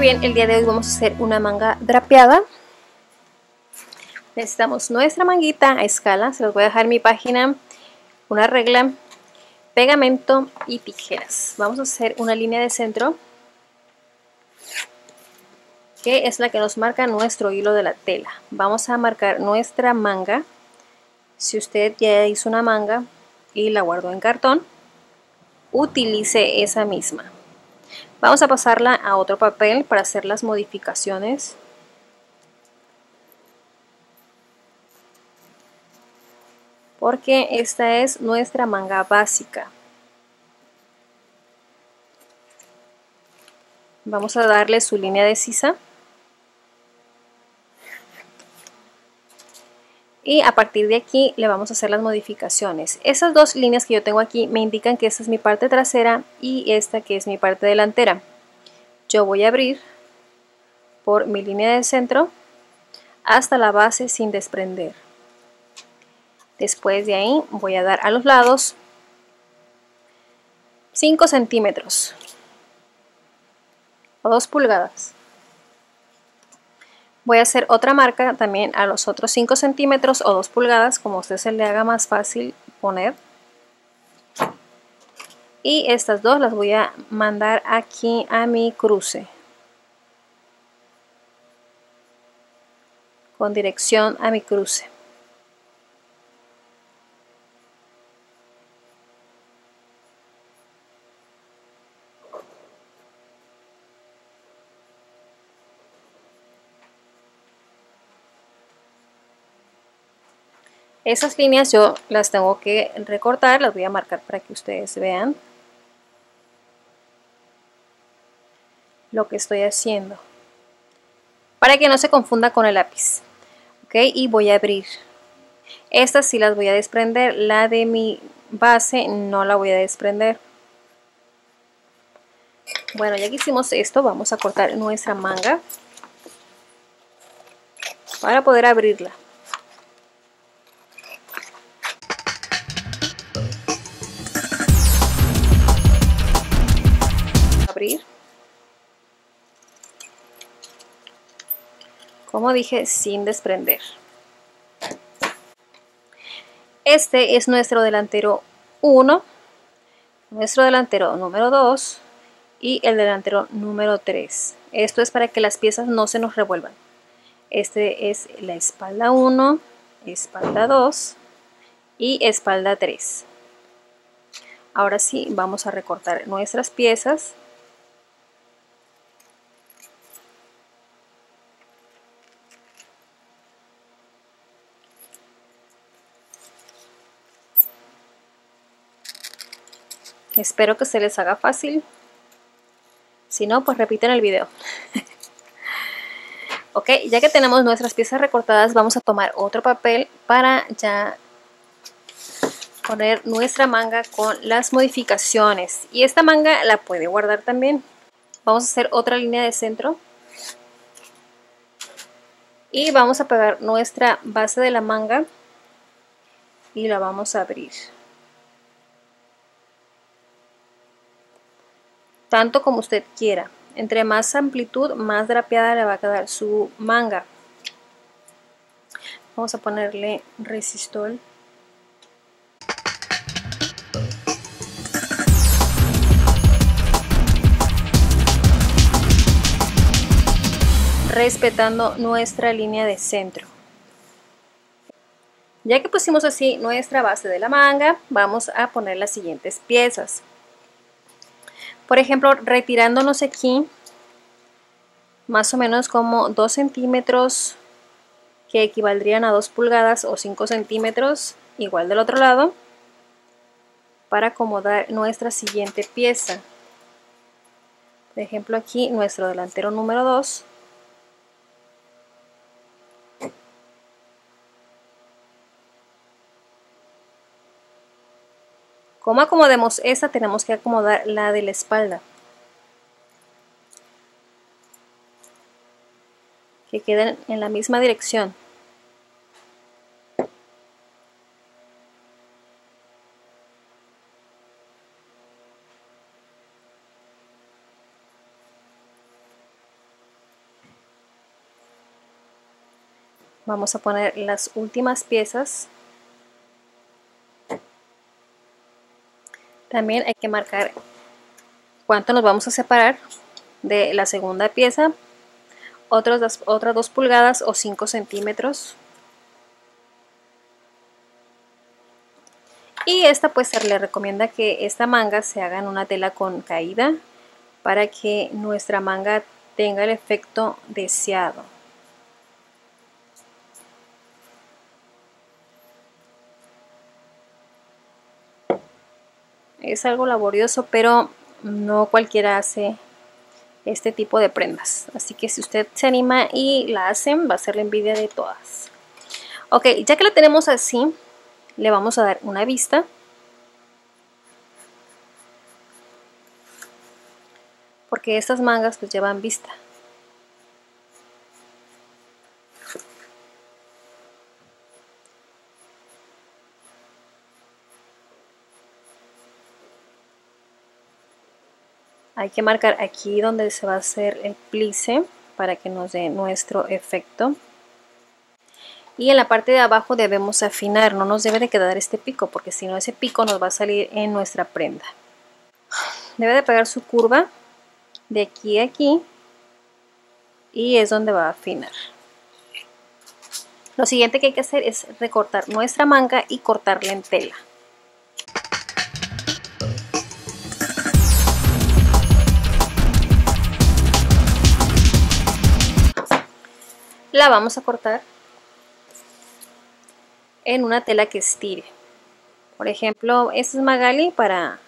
bien, el día de hoy vamos a hacer una manga drapeada. Necesitamos nuestra manguita a escala, se los voy a dejar en mi página, una regla, pegamento y tijeras. Vamos a hacer una línea de centro, que es la que nos marca nuestro hilo de la tela. Vamos a marcar nuestra manga. Si usted ya hizo una manga y la guardó en cartón, utilice esa misma. Vamos a pasarla a otro papel para hacer las modificaciones. Porque esta es nuestra manga básica. Vamos a darle su línea de sisa. Y a partir de aquí le vamos a hacer las modificaciones. Esas dos líneas que yo tengo aquí me indican que esta es mi parte trasera y esta que es mi parte delantera. Yo voy a abrir por mi línea de centro hasta la base sin desprender. Después de ahí voy a dar a los lados 5 centímetros o 2 pulgadas. Voy a hacer otra marca también a los otros 5 centímetros o 2 pulgadas, como a usted se le haga más fácil poner. Y estas dos las voy a mandar aquí a mi cruce, con dirección a mi cruce. Esas líneas yo las tengo que recortar, las voy a marcar para que ustedes vean lo que estoy haciendo, para que no se confunda con el lápiz. Ok, y voy a abrir. Estas sí las voy a desprender, la de mi base no la voy a desprender. Bueno, ya que hicimos esto, vamos a cortar nuestra manga para poder abrirla. Abrir. Como dije, sin desprender. Este es nuestro delantero 1, nuestro delantero número 2 y el delantero número 3. Esto es para que las piezas no se nos revuelvan. Este es la espalda 1, espalda 2 y espalda 3. Ahora sí, vamos a recortar nuestras piezas. Espero que se les haga fácil. Si no, pues repiten el video. Ok, ya que tenemos nuestras piezas recortadas, vamos a tomar otro papel para ya poner nuestra manga con las modificaciones. Y esta manga la puede guardar también. Vamos a hacer otra línea de centro. Y vamos a pegar nuestra base de la manga y la vamos a abrir. Tanto como usted quiera. Entre más amplitud, más drapeada le va a quedar su manga. Vamos a ponerle resistol. Respetando nuestra línea de centro. Ya que pusimos así nuestra base de la manga, vamos a poner las siguientes piezas. Por ejemplo, retirándonos aquí más o menos como 2 centímetros, que equivaldrían a 2 pulgadas o 5 centímetros, igual del otro lado, para acomodar nuestra siguiente pieza. Por ejemplo, aquí nuestro delantero número 2. Como acomodemos esta, tenemos que acomodar la de la espalda, que queden en la misma dirección. Vamos a poner las últimas piezas. También hay que marcar cuánto nos vamos a separar de la segunda pieza, otras 2 pulgadas o 5 centímetros. Y esta pues se le recomienda que esta manga se haga en una tela con caída para que nuestra manga tenga el efecto deseado. Es algo laborioso, pero no cualquiera hace este tipo de prendas. Así que si usted se anima y la hacen, va a ser la envidia de todas. Ok, ya que la tenemos así, le vamos a dar una vista. Porque estas mangas pues llevan vista. Hay que marcar aquí donde se va a hacer el plice para que nos dé nuestro efecto. Y en la parte de abajo debemos afinar, no nos debe de quedar este pico, porque si no ese pico nos va a salir en nuestra prenda. Debe de pegar su curva de aquí a aquí y es donde va a afinar. Lo siguiente que hay que hacer es recortar nuestra manga y cortarla en tela. La vamos a cortar en una tela que estire. Por ejemplo, este es Magali para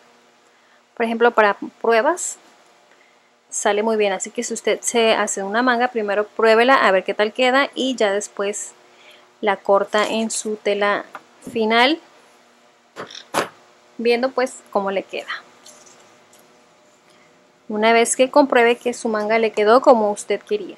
pruebas. Sale muy bien, así que si usted se hace una manga, primero pruébela a ver qué tal queda y ya después la corta en su tela final, viendo pues cómo le queda. Una vez que compruebe que su manga le quedó como usted quería.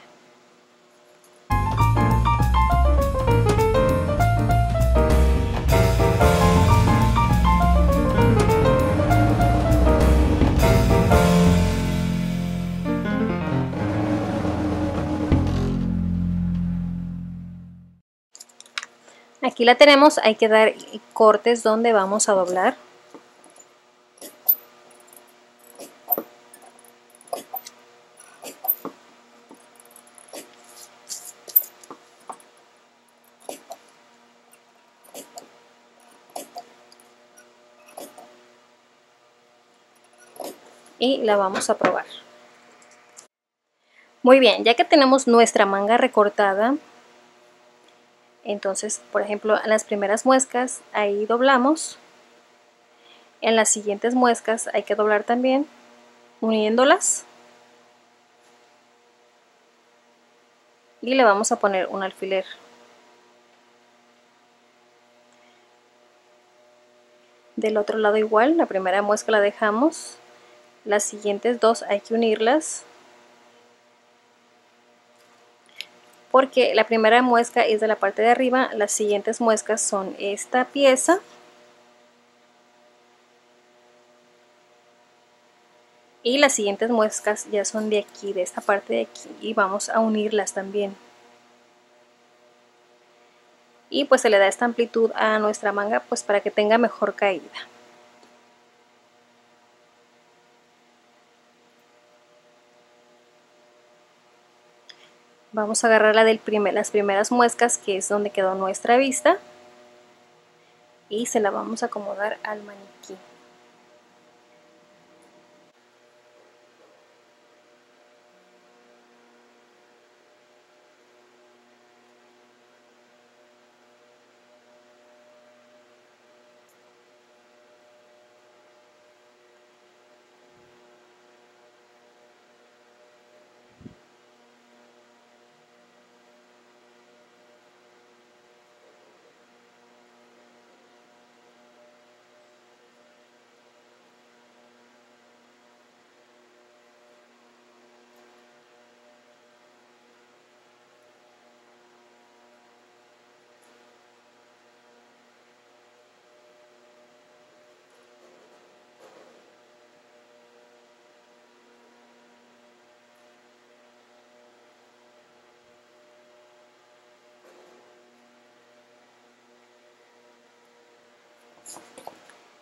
Aquí la tenemos, hay que dar cortes donde vamos a doblar. Y la vamos a probar. Muy bien, ya que tenemos nuestra manga recortada, entonces, por ejemplo, en las primeras muescas ahí doblamos. En las siguientes muescas hay que doblar también, uniéndolas. Y le vamos a poner un alfiler. Del otro lado igual, la primera muesca la dejamos. Las siguientes dos hay que unirlas. Porque la primera muesca es de la parte de arriba, las siguientes muescas son esta pieza y las siguientes muescas ya son de aquí, de esta parte de aquí, y vamos a unirlas también. Y pues se le da esta amplitud a nuestra manga pues para que tenga mejor caída. Vamos a agarrar las primeras muescas, que es donde quedó nuestra vista, y se la vamos a acomodar al maniquí.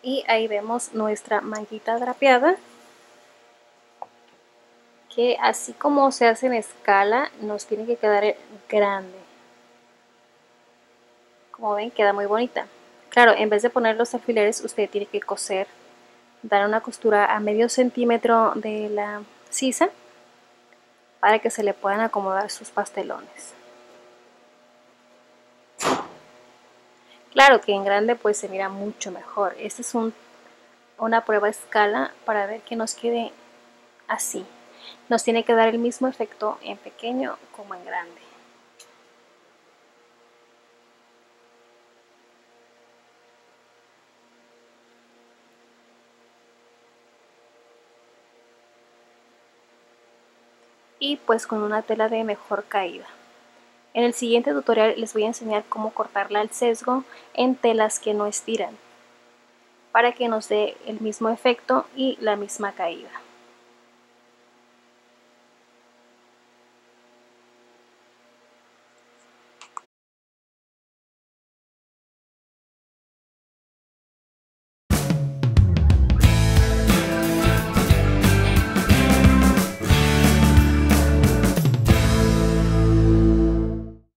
Y ahí vemos nuestra manguita drapeada, que así como se hace en escala, nos tiene que quedar grande. Como ven, queda muy bonita. Claro, en vez de poner los alfileres, usted tiene que coser, dar una costura a medio centímetro de la sisa para que se le puedan acomodar sus pastelones. Claro que en grande pues se mira mucho mejor. Esta es una prueba a escala para ver que nos quede así. Nos tiene que dar el mismo efecto en pequeño como en grande. Y pues con una tela de mejor caída. En el siguiente tutorial les voy a enseñar cómo cortarla al sesgo en telas que no estiran, para que nos dé el mismo efecto y la misma caída.